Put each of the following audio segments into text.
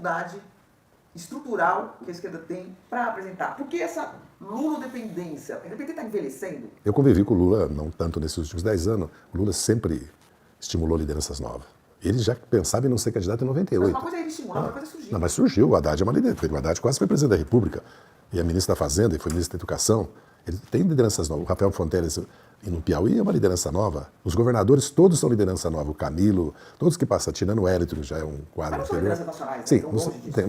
dificuldade estrutural que a esquerda tem para apresentar? Por que essa Lula-dependência? O PT está envelhecendo? Eu convivi com o Lula, não tanto nesses últimos 10 anos, o Lula sempre estimulou lideranças novas. Ele já pensava em não ser candidato em 98. Mas uma coisa é ele estimular, outra coisa é surgir. Não, mas surgiu, o Haddad é uma liderança. O Haddad quase foi presidente da República. E a ministra da Fazenda, e foi ministra da Educação. Ele tem lideranças novas. O Rafael Fonteles, no Piauí, é uma liderança nova. Os governadores todos são liderança nova. O Camilo, todos que passam, tirando o Hélito, que já é um quadro Mas não são anterior. lideranças nacionais, Sim, né? tem,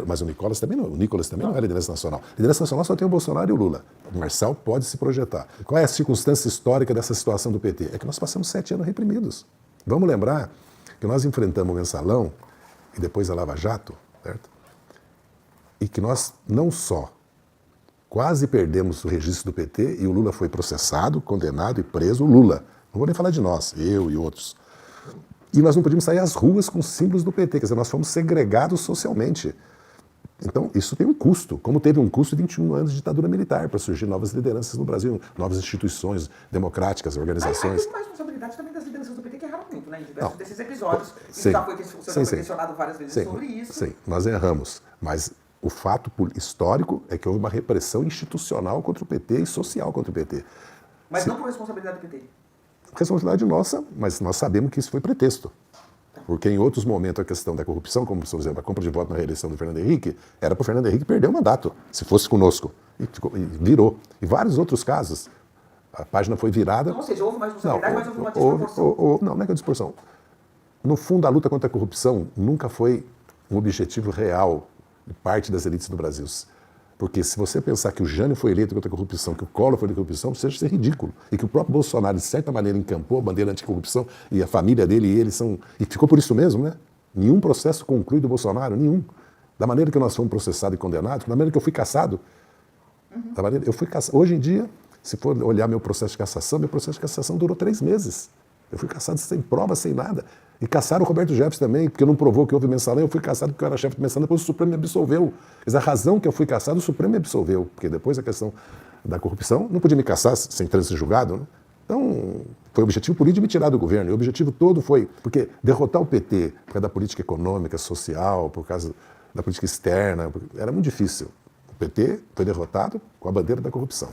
mas o Nicolas também não. O Nicolas também não é liderança nacional. Liderança nacional só tem o Bolsonaro e o Lula. O Marcel pode se projetar. Qual é a circunstância histórica dessa situação do PT? É que nós passamos 7 anos reprimidos. Vamos lembrar que nós enfrentamos o Mensalão e depois a Lava Jato, certo? E que nós não só quase perdemos o registro do PT e o Lula foi processado, condenado e preso, o Lula. Não vou nem falar de nós, eu e outros. E nós não podíamos sair às ruas com símbolos do PT, quer dizer, nós fomos segregados socialmente. Então, isso tem um custo, como teve um custo de 21 anos de ditadura militar para surgir novas lideranças no Brasil, novas instituições democráticas, organizações. Mas tem uma responsabilidade também das lideranças do PT que erraram muito, né? Em diversos desses episódios. Sim. Já foi questionado várias vezes sobre isso. Sim, nós erramos, mas o fato histórico é que houve uma repressão institucional contra o PT e social contra o PT. Mas não por responsabilidade do PT? Responsabilidade nossa, mas nós sabemos que isso foi pretexto. Porque em outros momentos a questão da corrupção, como por exemplo a compra de voto na reeleição do Fernando Henrique, era para o Fernando Henrique perder o mandato, se fosse conosco. E virou. E vários outros casos. A página foi virada. Então, ou seja, houve uma responsabilidade, mas houve uma desproporção. Não é que é distorção. No fundo, a luta contra a corrupção nunca foi um objetivo real de parte das elites do Brasil. Porque se você pensar que o Jânio foi eleito contra a corrupção, que o Collor foi contra a corrupção, isso é ridículo. E que o próprio Bolsonaro, de certa maneira, encampou a bandeira anticorrupção e a família dele e ele são... E ficou por isso mesmo, né? Nenhum processo conclui do Bolsonaro, nenhum. Da maneira que nós fomos processados e condenados, da maneira que eu fui cassado. Da maneira, eu fui cassado. Hoje em dia, se for olhar meu processo de cassação durou 3 meses. Eu fui cassado sem prova, sem nada. E caçaram o Roberto Jefferson também, porque não provou que houve mensalão. Eu fui cassado porque eu era chefe de mensalão, depois o Supremo me absolveu. Mas a razão que eu fui cassado, o Supremo me absolveu. Porque depois a questão da corrupção, não podia me cassar sem trânsito julgado, né? Então, foi o objetivo político de me tirar do governo. E o objetivo todo foi, porque derrotar o PT por causa da política econômica, social, por causa da política externa, era muito difícil. O PT foi derrotado com a bandeira da corrupção,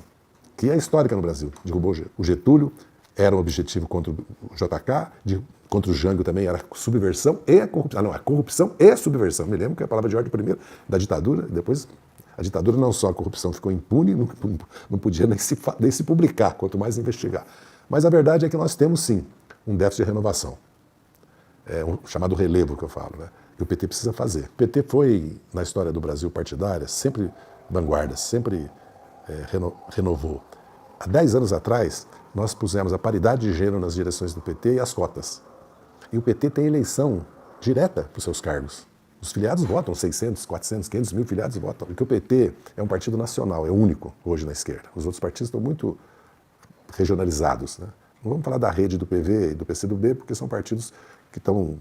que é histórica no Brasil. Derrubou o Getúlio, era um objetivo contra o JK, contra o Jango também era subversão e a corrupção. Não, a corrupção e a subversão. Me lembro que a palavra de ordem primeiro da ditadura, depois a ditadura não só a corrupção ficou impune, não podia nem se publicar, quanto mais investigar. Mas a verdade é que nós temos sim um déficit de renovação, chamado relevo que eu falo, né? Que o PT precisa fazer. O PT foi, na história do Brasil partidária, sempre vanguarda, sempre renovou. Há 10 anos atrás, nós pusemos a paridade de gênero nas direções do PT e as cotas. E o PT tem eleição direta para os seus cargos. Os filiados votam, 600, 400, 500 mil filiados votam. Porque o PT é um partido nacional, é único hoje na esquerda. Os outros partidos estão muito regionalizados, né? Não vamos falar da rede do PV e do PCdoB, porque são partidos que estão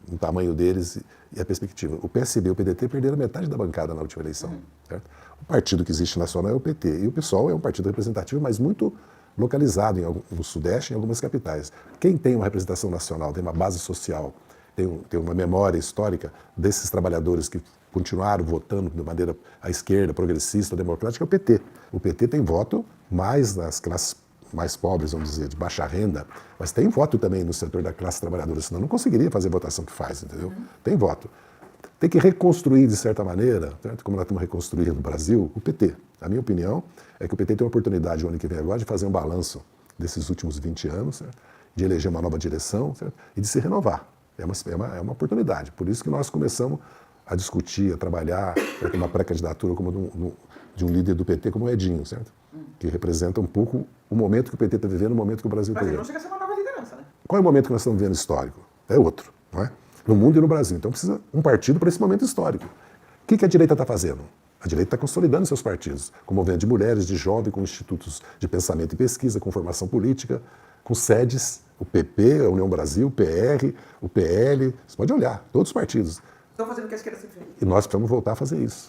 no tamanho deles e a perspectiva. O PSB e o PDT perderam metade da bancada na última eleição. Certo? O partido que existe nacional é o PT. E o PSOL é um partido representativo, mas muito localizado no Sudeste e em algumas capitais. Quem tem uma representação nacional, tem uma base social, tem uma memória histórica desses trabalhadores que continuaram votando de maneira à esquerda, progressista, democrática, é o PT. O PT tem voto mais nas classes mais pobres, vamos dizer, de baixa renda, mas tem voto também no setor da classe trabalhadora, senão não conseguiria fazer a votação que faz, entendeu? Tem voto. Tem que reconstruir, de certa maneira, certo? Como nós estamos reconstruindo no Brasil, o PT. A minha opinião é que o PT tem a oportunidade, o ano que vem agora, de fazer um balanço desses últimos 20 anos, certo? De eleger uma nova direção, certo? E de se renovar. É uma oportunidade. Por isso que nós começamos a discutir, a trabalhar, uma pré-candidatura como de um líder do PT como o Edinho, certo? Que representa um pouco o momento que o PT está vivendo, o momento que o Brasil está vivendo. Mas ele não chega a ser uma nova liderança, né? Qual é o momento que nós estamos vivendo histórico? É outro, não é? No mundo e no Brasil. Então precisa um partido para esse momento histórico. O que a direita está fazendo? A direita está consolidando seus partidos, com movimento de mulheres, de jovens, com institutos de pensamento e pesquisa, com formação política, com sedes, o PP, a União Brasil, o PR, o PL, você pode olhar, todos os partidos. Estão fazendo o que a esquerda sempre fez. E nós precisamos voltar a fazer isso.